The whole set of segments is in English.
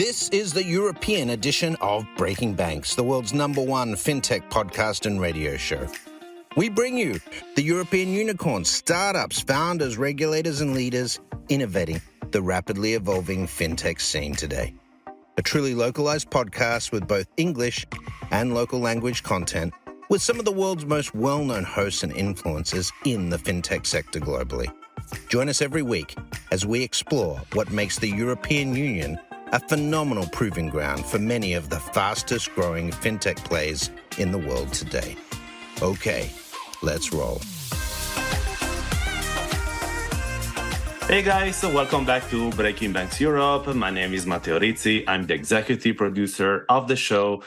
This is the European edition of Breaking Banks, the world's #1 fintech podcast and radio show. We bring you the European unicorns, startups, founders, regulators, and leaders innovating the rapidly evolving fintech scene today. A truly localized podcast with both English and local language content, with some of the world's most well-known hosts and influencers in the fintech sector globally. Join us every week as we explore what makes the European Union a phenomenal proving ground for many of the fastest growing fintech plays in the world today. Okay, let's roll. Hey guys, welcome back to Breaking Banks Europe. My name is Matteo Rizzi. I'm the executive producer of the show.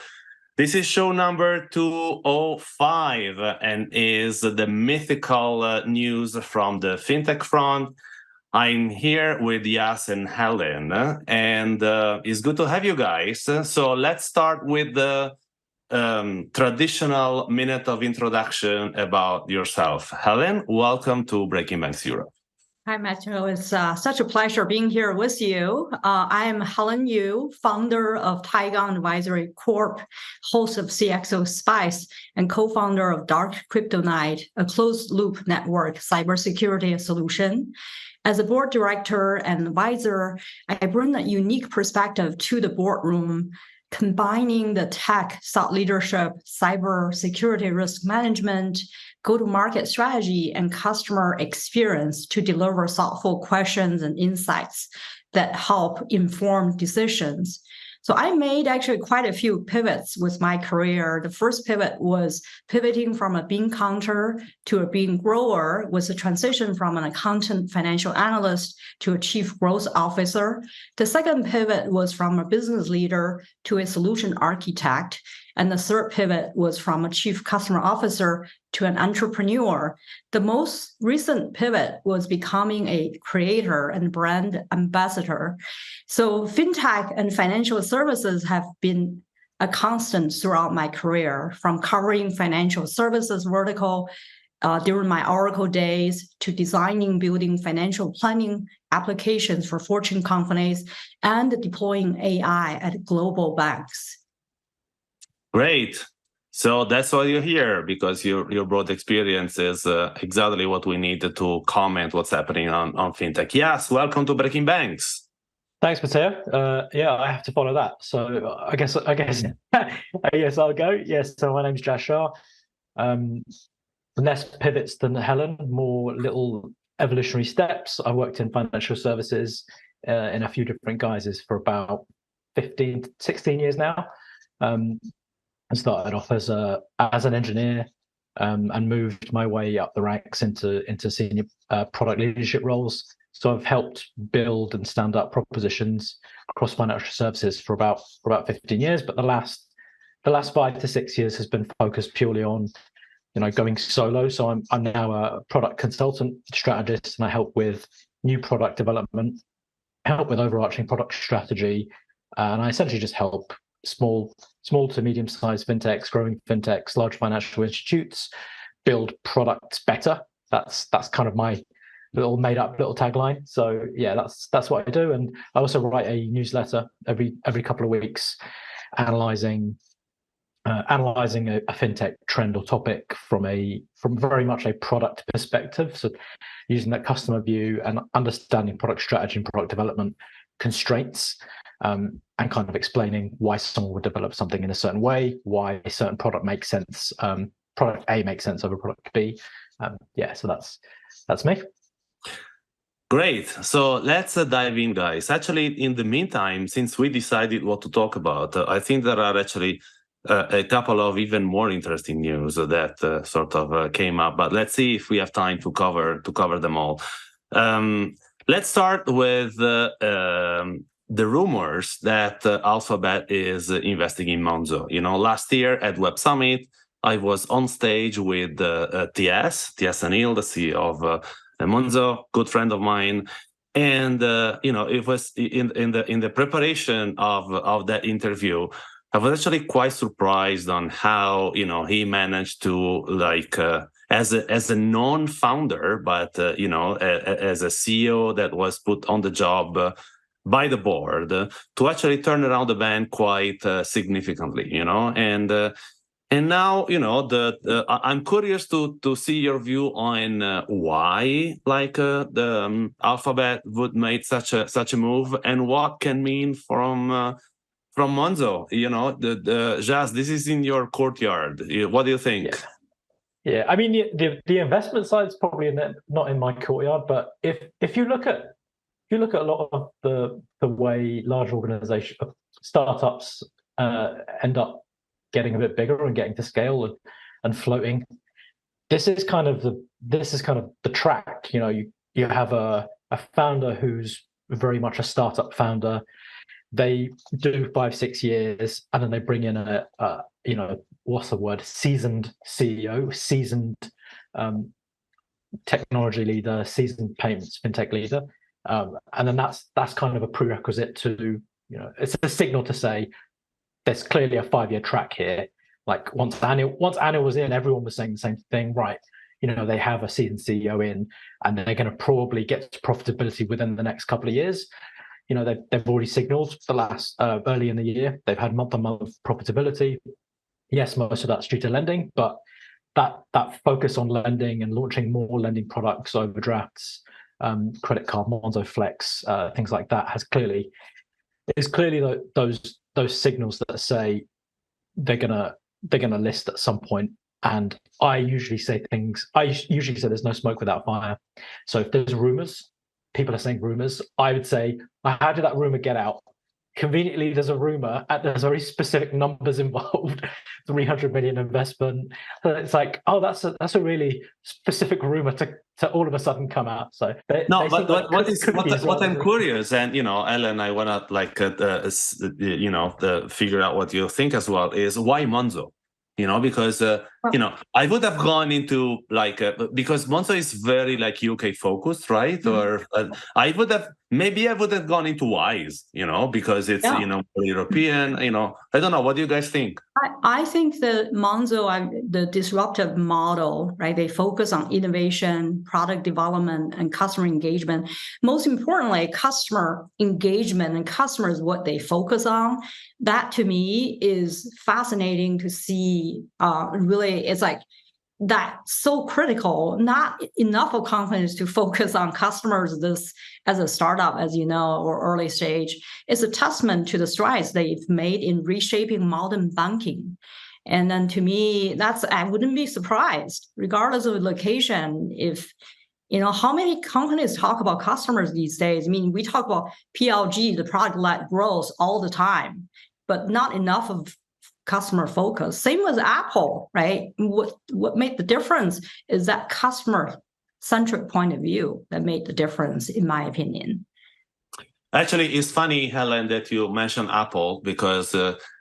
This is show number 205 and is the mythical news from the Fintech Front. I'm here with Yas and Helen, and it's good to have you guys. So let's start with the traditional minute of introduction about yourself. Helen, welcome to Breaking Banks Europe. Hi, Matteo. It's such a pleasure being here with you. I am Helen Yu, founder of Taigon Advisory Corp, host of CXO Spice, and co-founder of Dark Crypto Night, a closed-loop network cybersecurity solution. As a board director and advisor, I bring a unique perspective to the boardroom, combining the tech, thought leadership, cyber security risk management, go-to-market strategy, and customer experience to deliver thoughtful questions and insights that help inform decisions. So I made actually quite a few pivots with my career. The first pivot was pivoting from a bean counter to a bean grower, was a transition from an accountant financial analyst to a chief growth officer. The second pivot was from a business leader to a solution architect. And the third pivot was from a chief customer officer to an entrepreneur. The most recent pivot was becoming a creator and brand ambassador. So fintech and financial services have been a constant throughout my career, from covering financial services vertical during my Oracle days to designing, building financial planning applications for Fortune companies and deploying AI at global banks. Great. So that's why you're here, because your broad experience is exactly what we need to comment what's happening on fintech. Yes, welcome to Breaking Banks. Thanks, Matteo. Yeah, I have to follow that. So I guess I'll go. Yes. So my name's Shah. Less pivots than Helen, more little evolutionary steps. I worked in financial services in a few different guises for about 15, 16 years now. I started off as an engineer and moved my way up the ranks into senior product leadership roles. So I've helped build and stand up propositions across financial services for about 15 years. But the last 5 to 6 years has been focused purely on going solo. So I'm now a product consultant strategist, and I help with new product development, help with overarching product strategy, and I essentially just help small to medium-sized fintechs, growing fintechs, large financial institutes build products better. That's kind of my little made-up little tagline. So yeah, that's what I do, and I also write a newsletter every couple of weeks, analyzing a fintech trend or topic from very much a product perspective. So using that customer view and understanding product strategy and product development constraints. And kind of explaining why someone would develop something in a certain way, why a certain product makes sense, product A makes sense over product B. So that's me. Great. So let's dive in, guys. Actually, in the meantime, since we decided what to talk about, I think there are actually a couple of even more interesting news that sort of came up. But let's see if we have time to cover them all. Let's start with the rumors that Alphabet is investing in Monzo. Last year at Web Summit, I was on stage with T.S. Anil, the CEO of Monzo, good friend of mine. And, it was in the preparation of that interview, I was actually quite surprised on how, he managed to as a non-founder, but, as a CEO that was put on the job by the board to actually turn around the bank quite significantly, and now, I'm curious to see your view on why, the Alphabet would make such a move, and what can mean from Monzo. Jas, this is in your courtyard. What do you think? Yeah. I mean, the investment side is probably not in my courtyard, but if you look at a lot of the way large organizations, startups end up getting a bit bigger and getting to scale and floating, this is kind of the track. You have a founder who's very much a startup founder. They do 5-6 years, and then they bring in a what's the word? Seasoned CEO, seasoned technology leader, seasoned payments fintech leader, and then that's kind of a prerequisite to, it's a signal to say there's clearly a 5-year track here. Like once Anil was in, everyone was saying the same thing, right? They have a seasoned CEO in, and they're going to probably get to profitability within the next couple of years. They've already signaled the last early in the year they've had month-on-month profitability. Yes, most of that's due to lending, but that focus on lending and launching more lending products, overdrafts, credit card, Monzo Flex, things like that is clearly those signals that say they're gonna list at some point. And I usually say there's no smoke without fire. So if there's rumors, people are saying rumors, I would say, how did that rumor get out? Conveniently, there's a rumor and there's very specific numbers involved. 300 million investment. It's like, oh, that's a really specific rumor to all of a sudden come out. So what I'm curious, and Helen, I want to figure out what you think as well, is why Monzo? Because I would have gone into because Monzo is very UK focused, right? Mm-hmm. Or I would have gone into Wise, because it's European. I don't know. What do you guys think? I think the Monzo, the disruptive model, right? They focus on innovation, product development, and customer engagement. Most importantly, customer engagement and customers, what they focus on. That to me is fascinating to see. Really, it's like that's so critical. Not enough of companies to focus on customers. This as a startup, as you know, or early stage, is a testament to the strides they've made in reshaping modern banking. And then to me, I wouldn't be surprised, regardless of location, if how many companies talk about customers these days. I mean, we talk about PLG, the product-led growth, all the time, but not enough of customer focus. Same with Apple, right? What made the difference is that customer-centric point of view that made the difference, in my opinion. Actually, it's funny, Helen, that you mentioned Apple, because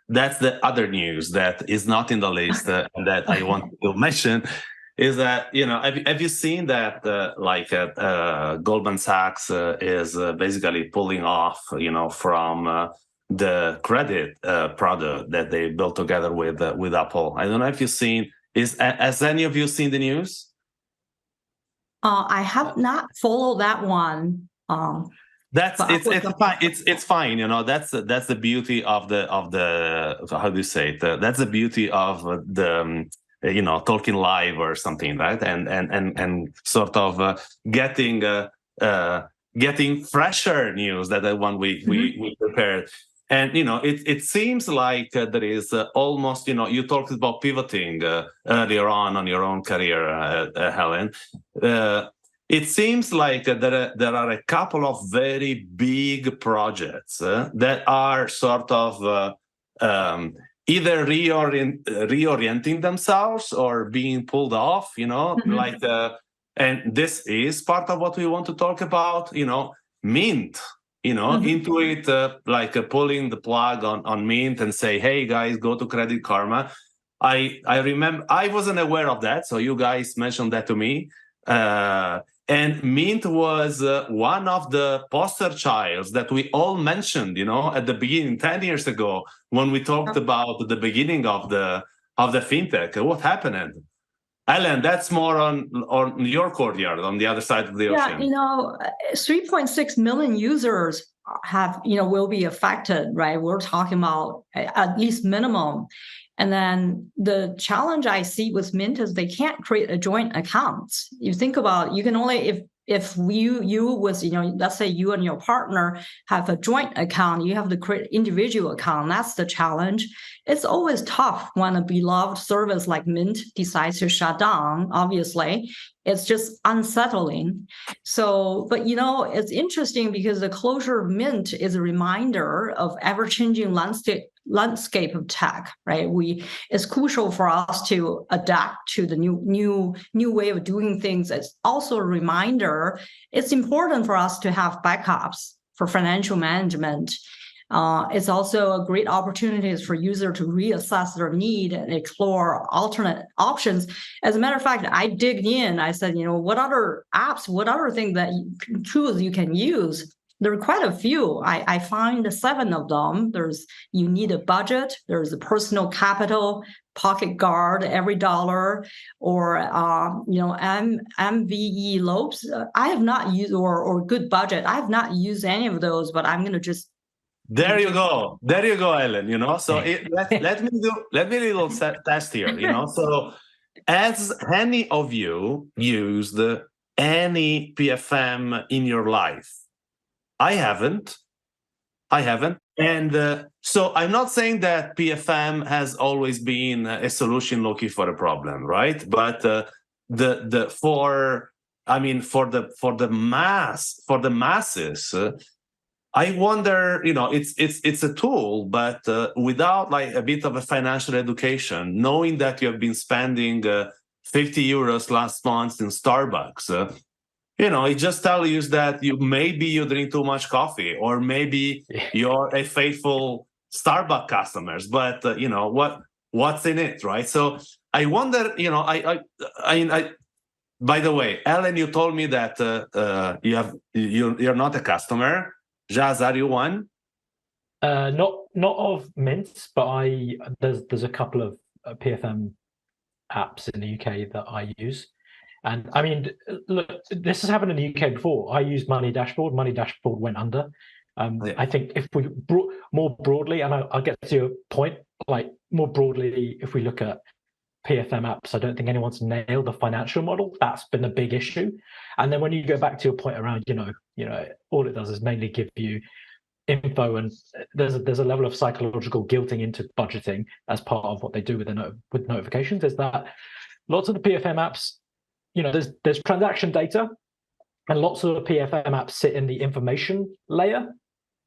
that's the other news that is not in the list and that I want to mention. Is that, have you seen that Goldman Sachs is basically pulling off, from the credit product that they built together with Apple? I don't know if you've seen. Has any of you seen the news? I have not followed that one. It's fine. That's the beauty of the how do you say it? That's the beauty of the talking live or something, right? And sort of getting fresher news that the one we prepared. And it seems like there is almost you talked about pivoting earlier on your own career, Helen. It seems like there are a couple of very big projects that are sort of either reorienting themselves or being pulled off. Mm-hmm. And this is part of what we want to talk about. Mint. Mm-hmm. Intuit, pulling the plug on Mint and say, hey guys, go to Credit Karma. I remember I wasn't aware of that, so you guys mentioned that to me. And Mint was one of the poster childs that we all mentioned, at the beginning 10 years ago when we talked about the beginning of the fintech. What happened? Helen, that's more on your courtyard, on the other side of the ocean. 3.6 million users will be affected, right? We're talking about at least minimum. And then the challenge I see with Mint is they can't create a joint account. You think about, you can only, if you with, let's say you and your partner have a joint account, you have to create individual account. That's the challenge. It's always tough when a beloved service like Mint decides to shut down, obviously. It's just unsettling. So, but it's interesting because the closure of Mint is a reminder of ever-changing landscape of tech, right? It's crucial for us to adapt to the new way of doing things. It's also a reminder. It's important for us to have backups for financial management. It's also a great opportunity for users to reassess their need and explore alternate options. As a matter of fact, I digged in. I said, what other apps, what other things tools you can use? There are quite a few. I find 7 of them. There's You Need a Budget. There's a Personal Capital, Pocket Guard, Every Dollar, or MVE Lopes. I have not used or Good Budget. I have not used any of those, but I'm going to just. There you go, Helen. So let me do a little test here. So has any of you used any PFM in your life? I haven't. And so I'm not saying that PFM has always been a solution looking for a problem, right? But for the masses, I wonder, it's a tool, but without like a bit of a financial education, knowing that you have been spending 50 euros last month in Starbucks, it just tells you that you drink too much coffee, or maybe you're a faithful Starbucks customers, but what's in it, right? So I wonder, by the way, Helen, you told me that you're not a customer. Jazz, are you one? Not of Mint, but there's a couple of PFM apps in the UK that I use. And I mean, look, this has happened in the UK before. I used Money Dashboard. Money Dashboard went under. I think if we more broadly, and I'll get to your point, like more broadly, if we look at PFM apps, I don't think anyone's nailed the financial model. That's been a big issue. And then when you go back to your point around, all it does is mainly give you info, and there's a level of psychological guilting into budgeting as part of what they do with notifications. Is that lots of the PFM apps, there's transaction data, and lots of the PFM apps sit in the information layer.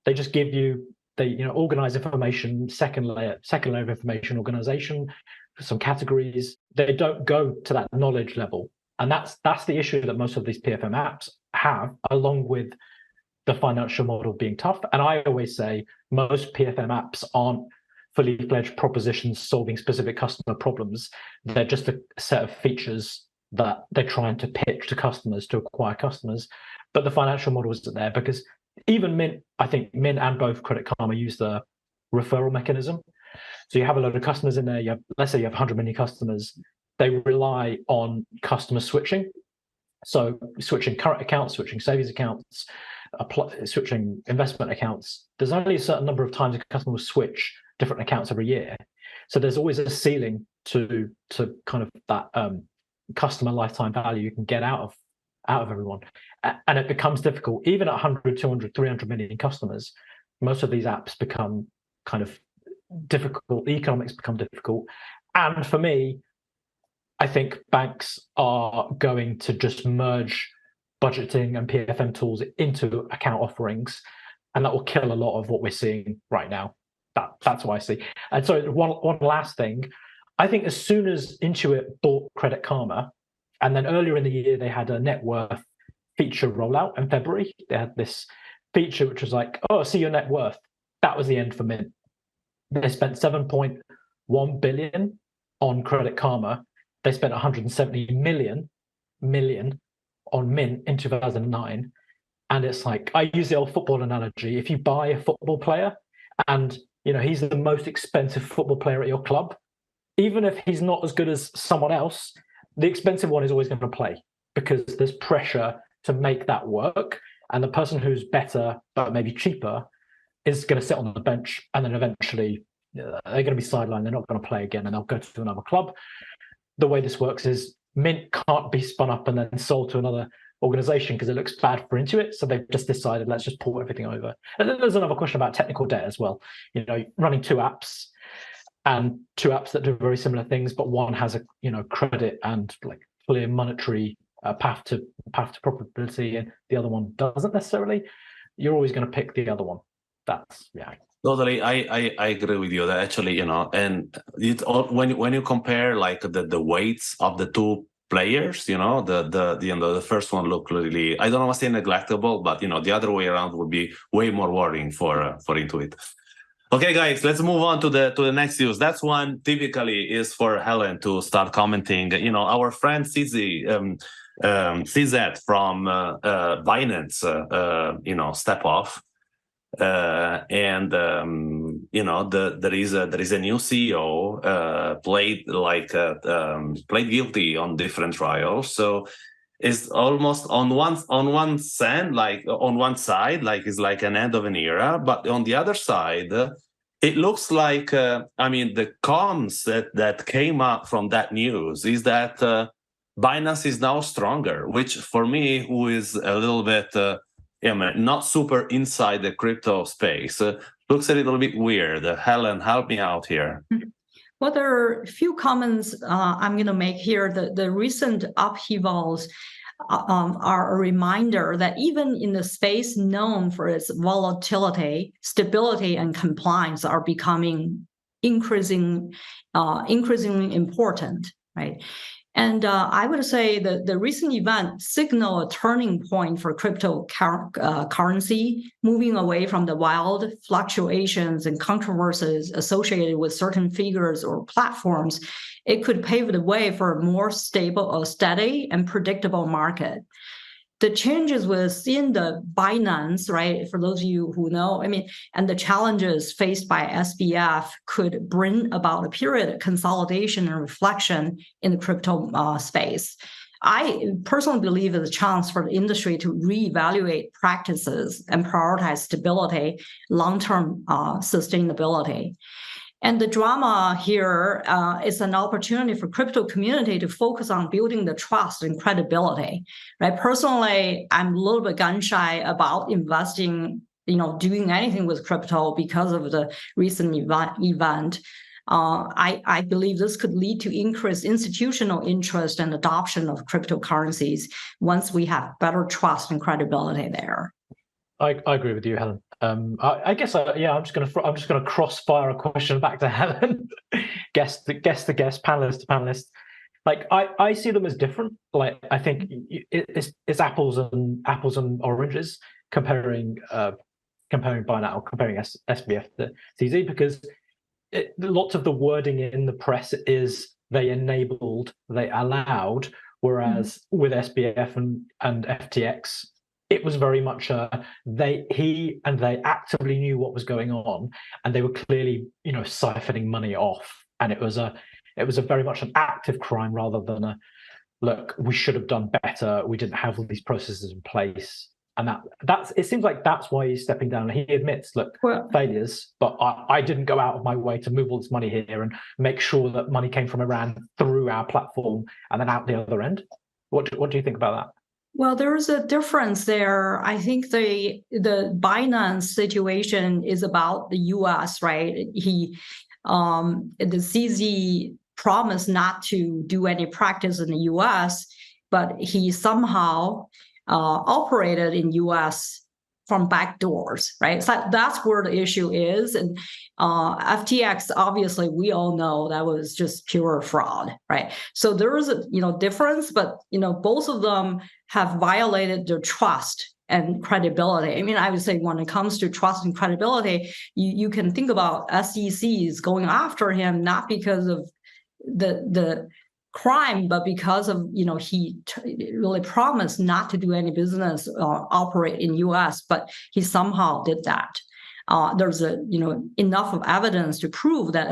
They just give you, organize information, second layer of information organization, some categories. They don't go to that knowledge level. And that's the issue that most of these PFM apps have, along with the financial model being tough. And I always say most PFM apps aren't fully fledged propositions solving specific customer problems. They're just a set of features that they're trying to pitch to customers to acquire customers. But the financial model isn't there, because even Mint, I think Mint and both Credit Karma use the referral mechanism. So you have a lot of customers in there. Let's say you have 100 million customers. They rely on customer switching. So switching current accounts, switching savings accounts, switching investment accounts. There's only a certain number of times a customer will switch different accounts every year. So there's always a ceiling to kind of that customer lifetime value you can get out of everyone. And it becomes difficult. Even at 100, 200, 300 million customers, most of these apps become kind of difficult. The economics become difficult. And for me, I think banks are going to just merge budgeting and PFM tools into account offerings, and that will kill a lot of what we're seeing right now. That's what I see. And so one last thing, I think as soon as Intuit bought Credit Karma, and then earlier in the year they had a net worth feature rollout in February. They had this feature which was like, see your net worth. That was the end for Mint. They spent 7.1 billion on Credit Karma. They spent 170 million on Mint in 2009. And it's like, I use the old football analogy. If you buy a football player and he's the most expensive football player at your club, even if he's not as good as someone else, the expensive one is always going to play, because there's pressure to make that work. and the person who's better but maybe cheaper is going to sit on the bench, and then eventually they're going to be sidelined. They're not going to play again, and they'll go to another club. The way this works is Mint can't be spun up and then sold to another organization because it looks bad for Intuit. So they've just decided, let's just pull everything over. And then there's another question about technical debt as well. Running two apps that do very similar things, but one has a credit and like clear monetary path to profitability, and the other one doesn't necessarily. You're always going to pick the other one. That's Totally, I agree with you that actually, and it's all, when you compare like the weights of the two players, the first one look really, I don't want to say neglectable, but the other way around would be way more worrying for Intuit. Okay, guys, let's move on to the next news. That's one typically is for Helen to start commenting. Our friend CZ from Binance, step off. There is a new CEO played guilty on different trials. So it's almost on one side, it's like an end of an era, but on the other side, it looks like the cons that came up from that news is that Binance is now stronger, which for me, who is a little bit not super inside the crypto space, looks a little bit weird. Helen, help me out here. Well, there are a few comments I'm going to make here. The recent upheavals are a reminder that even in the space known for its volatility, stability, and compliance are becoming increasingly important, right? And I would say that the recent event signaled a turning point for cryptocurrency, moving away from the wild fluctuations and controversies associated with certain figures or platforms. It could pave the way for a more stable, steady, and predictable market. The changes within the Binance, right, for those of you who know, and the challenges faced by SBF could bring about a period of consolidation and reflection in the crypto space. I personally believe there's a chance for the industry to reevaluate practices and prioritize stability, long-term sustainability. And the drama here is an opportunity for crypto community to focus on building the trust and credibility, right? Personally, I'm a little bit gun-shy about investing, doing anything with crypto because of the recent event. I believe this could lead to increased institutional interest and adoption of cryptocurrencies once we have better trust and credibility there. I agree with you, Helen. I guess I'm just going to crossfire a question back to Helen, guest to guest, panelist to panelist. Like I see them as different. Like I think it's apples and oranges comparing Binance or comparing SBF to CZ, because lots of the wording in the press is they allowed, whereas with SBF and FTX. It was very much they actively knew what was going on, and they were clearly siphoning money off, and it was a very much an active crime rather than a look, we should have done better, we didn't have all these processes in place, and that's it seems like that's why he's stepping down. He admits, failures, but I didn't go out of my way to move all this money here and make sure that money came from Iran through our platform and then out the other end. What do you think about that? Well, there's a difference there. I think the Binance situation is about the U.S., right? The CZ promised not to do any practice in the U.S., but he somehow operated in U.S. from back doors, right? So that's where the issue is. And FTX, obviously, we all know that was just pure fraud, right? So there is a difference, but both of them have violated their trust and credibility. I would say when it comes to trust and credibility, you can think about SECs going after him not because of the crime, but because of he really promised not to do any business operate in U.S., but he somehow did that. There's enough of evidence to prove that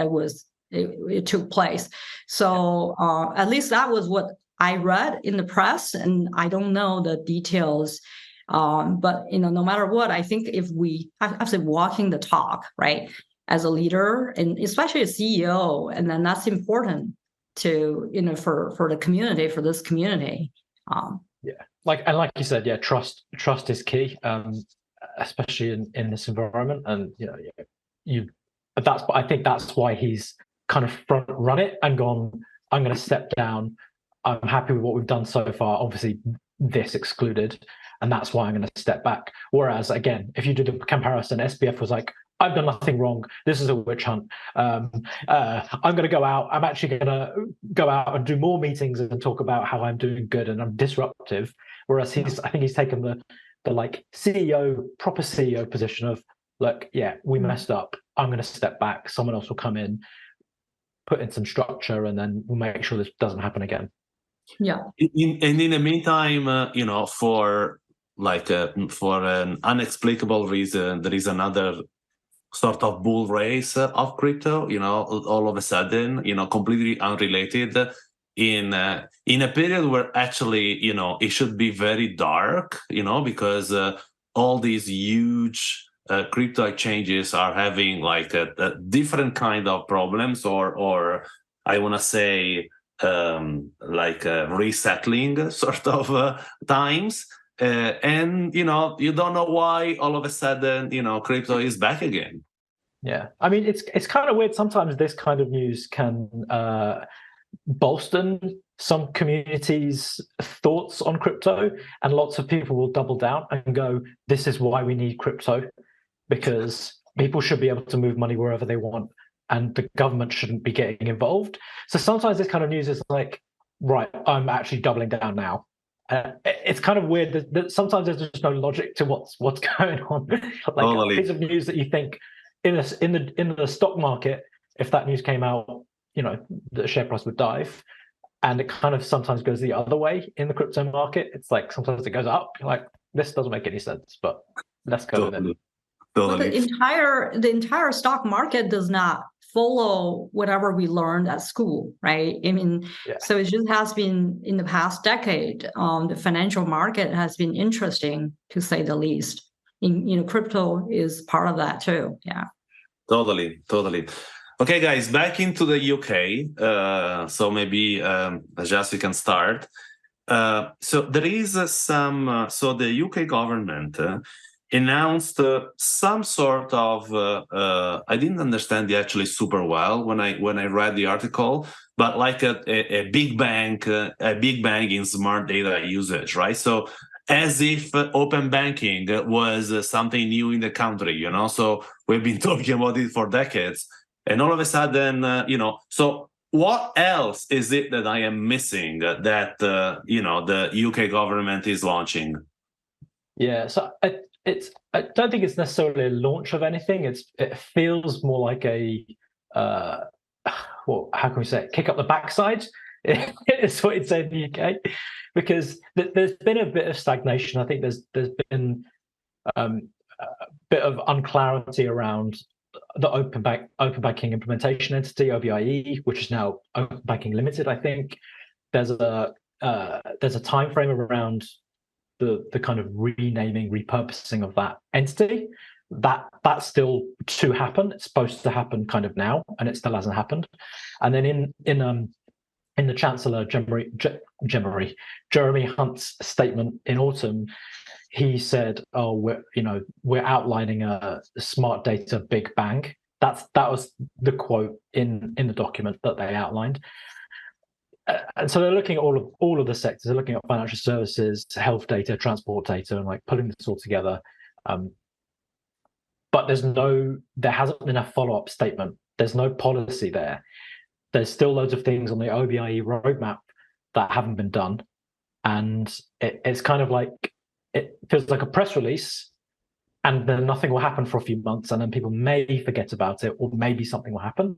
it took place. So at least that was what I read in the press, and I don't know the details But no matter what, I think if we have to walking the talk, right, as a leader and especially a CEO, and then that's important to for the community, for this community. Like you said, trust is key, especially in this environment. And I think that's why he's kind of front run it and gone, I'm going to step down. I'm happy with what we've done so far, obviously this excluded, and that's why I'm going to step back. Whereas again, if you do the comparison, SBF was like, I've done nothing wrong. This is a witch hunt. I'm going to go out. I'm actually going to go out and do more meetings and talk about how I'm doing good and I'm disruptive. Whereas I think he's taken the like CEO, proper CEO position of, look, we messed up. I'm going to step back. Someone else will come in, put in some structure, and then we'll make sure this doesn't happen again. Yeah. In the meantime, for an unexplicable reason, there is another sort of bull race of crypto, all of a sudden, completely unrelated in a period where actually, it should be very dark, because all these huge crypto exchanges are having like a different kind of problems or I want to say resettling sort of times. And you don't know why all of a sudden crypto is back again. Yeah, I mean it's kind of weird. Sometimes this kind of news can bolster some communities' thoughts on crypto, and lots of people will double down and go, "This is why we need crypto, because people should be able to move money wherever they want, and the government shouldn't be getting involved." So sometimes this kind of news is like, right, I'm actually doubling down now. It's kind of weird that sometimes there's just no logic to what's going on. Like a piece of news that you think in the stock market, if that news came out, the share price would dive, and it kind of sometimes goes the other way in the crypto market. It's like sometimes it goes up. You're like, this doesn't make any sense, but let's go with it. But the entire stock market does not follow whatever we learned at school, right? I mean, so it just has been in the past decade. The financial market has been interesting, to say the least. Crypto is part of that too. Yeah. Totally. Okay, guys, back into the UK. So maybe just we can start. So there is some. So the UK government announced some sort of. I didn't understand it actually super well when I read the article, but like a big bang in smart data usage, right? So as if open banking was something new in the country, So we've been talking about it for decades. And all of a sudden, so what else is it that I am missing that, the UK government is launching? Yeah, so I don't think it's necessarily a launch of anything. It feels more like a, how can we say it? Kick up the backside. It's what it's in the UK, because there's been a bit of stagnation. I think there's been a bit of unclarity around the open banking implementation entity, OBIE, which is now Open Banking Limited. I think there's a time frame around the kind of renaming, repurposing of that entity. That's still to happen. It's supposed to happen kind of now, and it still hasn't happened. And then in the Chancellor Jeremy Hunt's statement in autumn, he said, "Oh, we're outlining a smart data big bang." That was the quote in the document that they outlined. And so they're looking at all of the sectors. They're looking at financial services, health data, transport data, and like putting this all together. But there hasn't been a follow-up statement. There's no policy there. There's still loads of things on the OBIE roadmap that haven't been done. And it's kind of like, it feels like a press release, and then nothing will happen for a few months, and then people may forget about it, or maybe something will happen.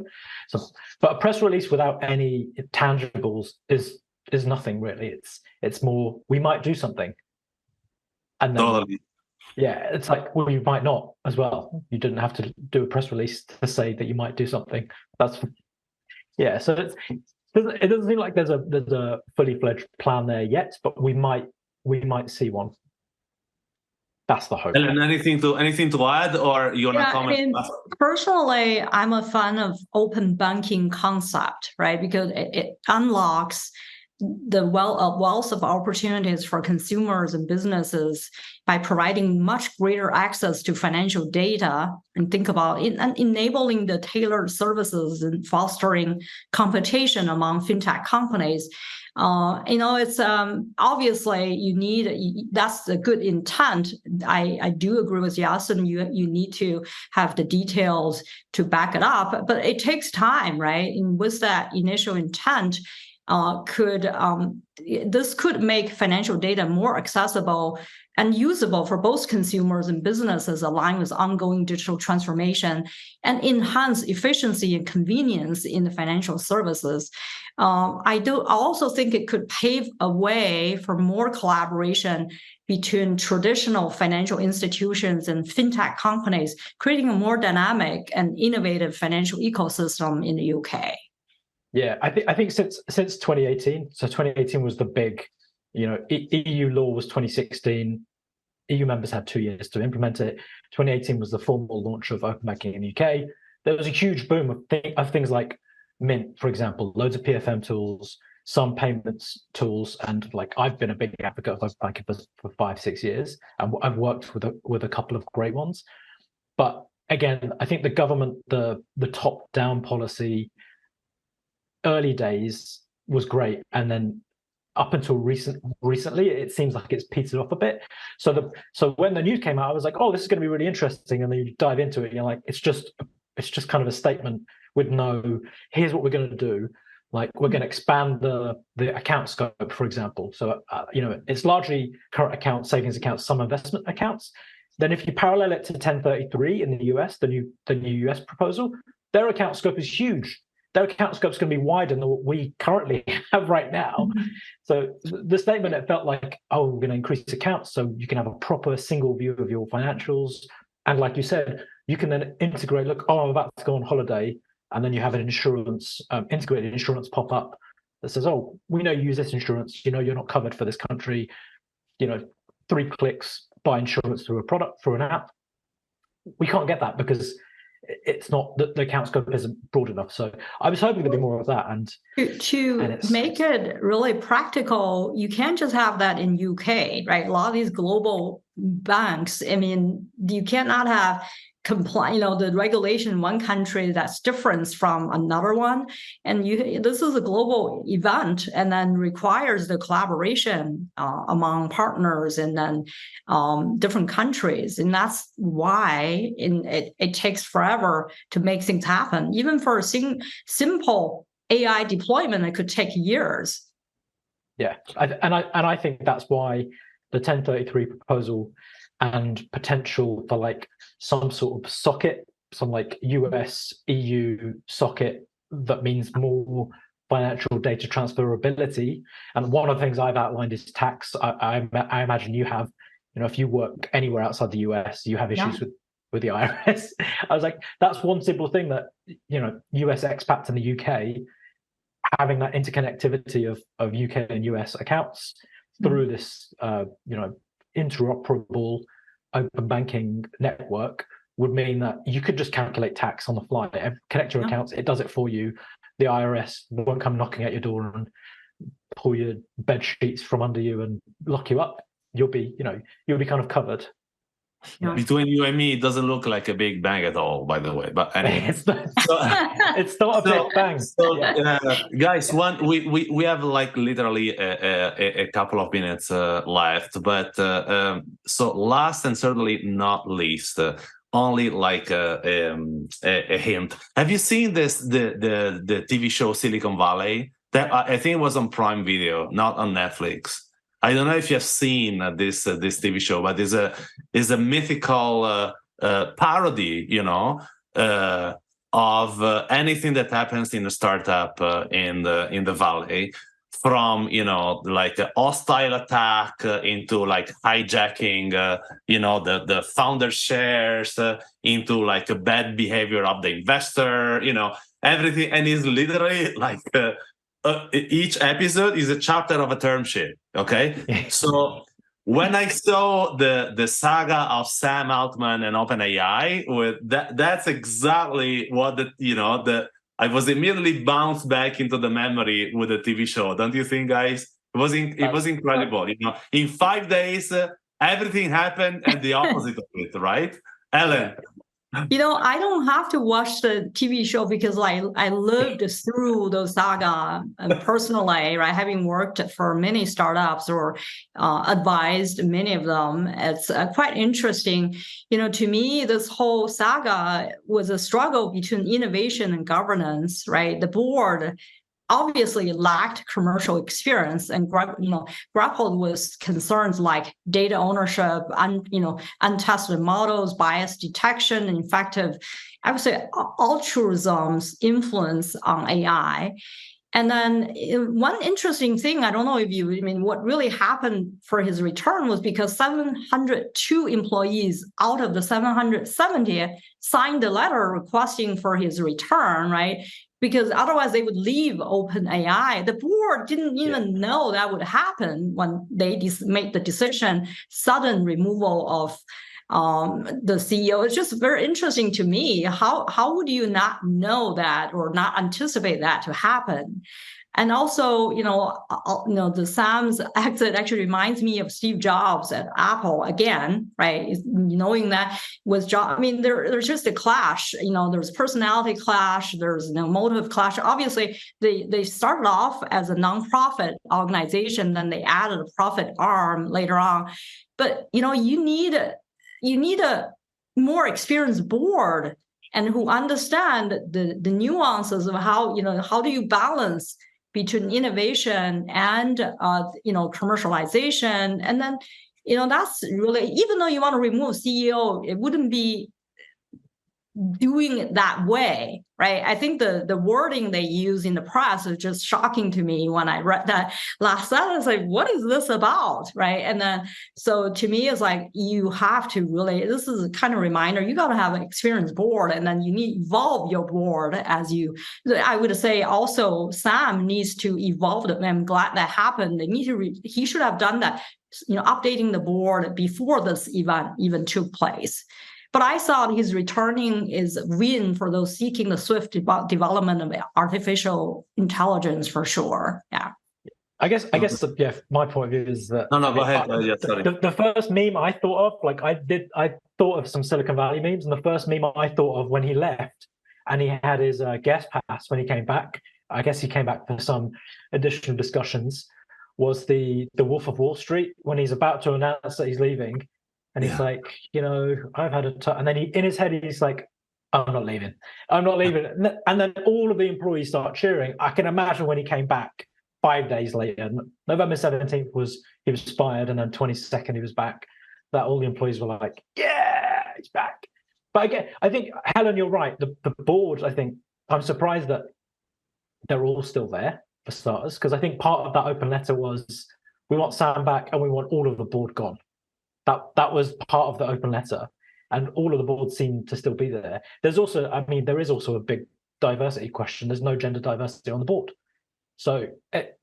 But a press release without any tangibles is nothing really. It's more, we might do something. And then, it's like, well, you might not as well. You didn't have to do a press release to say that you might do something. So it doesn't seem like there's a fully fledged plan there yet, but we might see one. That's the hope. Helen, anything to add, or you want to comment? Personally, I'm a fan of open banking concept, right? Because it unlocks the wealth of opportunities for consumers and businesses by providing much greater access to financial data, and think about it, and enabling the tailored services and fostering competition among fintech companies. It's obviously that's a good intent. I do agree with Yasin. You need to have the details to back it up, but it takes time, right? And with that initial intent, this could make financial data more accessible and usable for both consumers and businesses, aligned with ongoing digital transformation, and enhance efficiency and convenience in the financial services. I also think it could pave a way for more collaboration between traditional financial institutions and fintech companies, creating a more dynamic and innovative financial ecosystem in the UK. Yeah, I think since 2018, so 2018 was the big, EU law was 2016. EU members had 2 years to implement it. 2018 was the formal launch of open banking in the UK. There was a huge boom of things like Mint, for example, loads of PFM tools, some payments tools, and I've been a big advocate of open banking for 5-6 years, and I've worked with a couple of great ones. But again, I think the government, the top-down policy, early days was great, and then up until recently, it seems like it's petered off a bit. So when the news came out, I was like, oh, this is going to be really interesting, and then you dive into it, and you're like, it's just kind of a statement with no, here's what we're going to do. We're going to expand the account scope, for example. So it's largely current accounts, savings accounts, some investment accounts. Then if you parallel it to 1033 in the US, the new US proposal, their account scope is huge. Their account scope is going to be wider than what we currently have right now. Mm-hmm. So the statement, it felt like, oh, we're going to increase accounts so you can have a proper single view of your financials. And like you said, you can then integrate, look, oh, I'm about to go on holiday. And then you have an insurance, integrated insurance pop up that says, oh, we know you use this insurance. You're not covered for this country. 3 clicks, buy insurance through a product, through an app. We can't get that because it's not, the account scope isn't broad enough. So I was hoping there'd be more of that. And to make it really practical, you can't just have that in UK, right? A lot of these global banks, you cannot have the regulation in one country that's different from another one. And this is a global event, and then requires the collaboration among partners and then different countries. And that's why it takes forever to make things happen. Even for a simple AI deployment, it could take years. Yeah, I think that's why the 1033 proposal and potential for some sort of socket, some US EU socket that means more financial data transferability. And one of the things I've outlined is tax. I imagine you have, if you work anywhere outside the US, you have issues with the IRS. I was like, that's one simple thing that, US expats in the UK, having that interconnectivity of UK and US accounts through this, interoperable open banking network would mean that you could just calculate tax on the fly, connect your accounts, it does it for you. The IRS won't come knocking at your door and pull your bed sheets from under you and lock you up. You'll be kind of covered. Yeah. Between you and me, it doesn't look like a big bang at all, by the way. But anyway, it's not a big bang. So, guys, we have literally a couple of minutes left. But so last and certainly not least, only a hint. Have you seen the TV show Silicon Valley? That I think it was on Prime Video, not on Netflix. I don't know if you have seen this TV show, but it's a mythical parody, of anything that happens in a startup in the Valley, from a hostile attack into hijacking the founder shares into a bad behavior of the investor, everything, and it's literally each episode is a chapter of a term sheet. Okay, so when I saw the saga of Sam Altman and OpenAI, that's exactly what I was immediately bounced back into the memory with the TV show. Don't you think, guys? It was incredible. In 5 days, everything happened and the opposite of it, right? Helen. I don't have to watch the TV show because I lived through the saga personally, right? Having worked for many startups or advised many of them, it's quite interesting. To me, this whole saga was a struggle between innovation and governance, right? The board obviously lacked commercial experience and grappled with concerns like data ownership, untested models, bias detection, and effective, I would say, altruism's influence on AI. And then one interesting thing, I don't know what really happened for his return was because 702 employees out of the 770 signed the letter requesting for his return, right? Because otherwise they would leave OpenAI. The board didn't even know that would happen when they made the decision, sudden removal of the CEO. It's just very interesting to me. How would you not know that or not anticipate that to happen? And also, the Sam's exit actually reminds me of Steve Jobs at Apple again, right? Knowing that with Jobs, there's just a clash. There's personality clash. There's motive clash. Obviously, they started off as a nonprofit organization, then they added a profit arm later on. But you need a more experienced board and who understand the nuances of how do you balance between innovation and commercialization. And then that's really, even though you want to remove CEO, it wouldn't be doing it that way, right? I think the wording they use in the press is just shocking to me when I read that last sentence. Like, what is this about, right? And then, so to me, it's like, you have to really, this is a kind of reminder, you got to have an experienced board, and then you need to evolve your board I would say also Sam needs to evolve it. I'm glad that happened. He should have done that, updating the board before this event even took place. But I thought his returning is a win for those seeking the swift development of artificial intelligence, for sure. Yeah. I guess. My point of view is that no, go ahead. Sorry. The first meme I thought of, I thought of some Silicon Valley memes, and the first meme I thought of when he left, and he had his guest pass when he came back. I guess he came back for some additional discussions. Was the Wolf of Wall Street when he's about to announce that he's leaving. And he's like, I've had and then in his head, he's like, I'm not leaving. And then all of the employees start cheering. I can imagine when he came back 5 days later, November 17th he was fired, and then 22nd he was back, that all the employees were like, yeah, he's back. But again, I think, Helen, you're right. The board, I think, I'm surprised that they're all still there, for starters, because I think part of that open letter was, we want Sam back and we want all of the board gone. That was part of the open letter, and all of the boards seem to still be there. There's also, there is also a big diversity question. There's no gender diversity on the board, so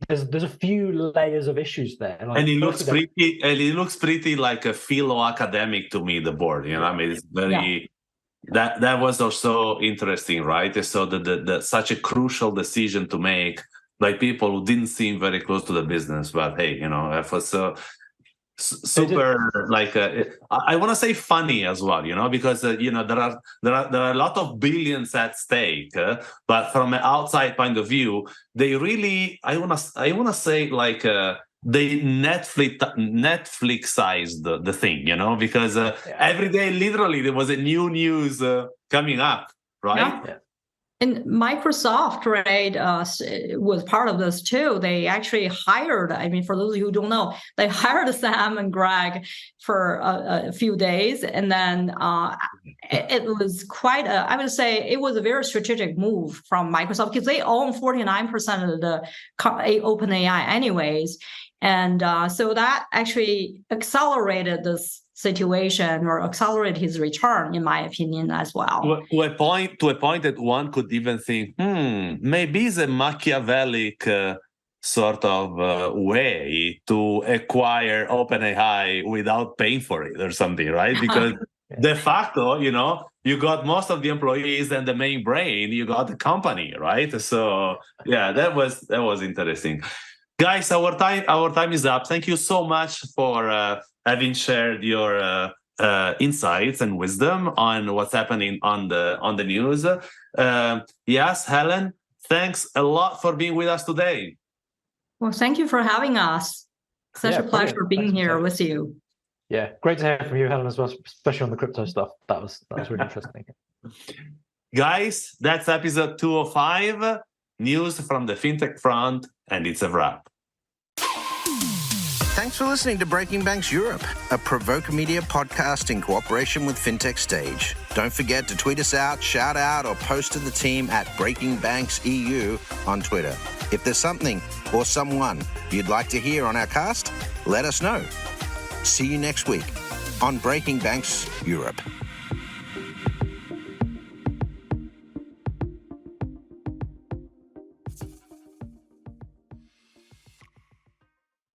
there's a few layers of issues there. And it looks pretty like a philo academic to me. The board, it's very. Yeah. That was also interesting, right? So the such a crucial decision to make by people who didn't seem very close to the business, but hey, it was super I want to say funny as well, because there are a lot of billions at stake, but from an outside point of view, they really I want to say they Netflixized the thing, because every day literally there was a new news coming up, right? Yeah. And Microsoft, right, was part of this too. They actually hired, for those of you who don't know, they hired Sam and Greg for a few days. And then it was quite I would say it was a very strategic move from Microsoft, because they own 49% of the OpenAI anyways. And so that actually accelerated this situation, or accelerate his return, in my opinion, as well. To a point that one could even think, maybe it's a Machiavellic sort of way to acquire OpenAI without paying for it or something, right? Because de facto, you got most of the employees and the main brain, you got the company, right? So yeah, that was interesting. Guys, our time is up. Thank you so much for having shared your insights and wisdom on what's happening on the news. Yes, Helen, thanks a lot for being with us today. Well, thank you for having us. Such a pleasure being here with you. Yeah, great to hear from you, Helen, as well, especially on the crypto stuff. That was really interesting. Guys, that's episode 205, news from the FinTech Front, and it's a wrap. Thanks for listening to Breaking Banks Europe, a Provoke Media podcast in cooperation with FinTech Stage. Don't forget to tweet us out, shout out, or post to the team at Breaking Banks EU on Twitter. If there's something or someone you'd like to hear on our cast, let us know. See you next week on Breaking Banks Europe.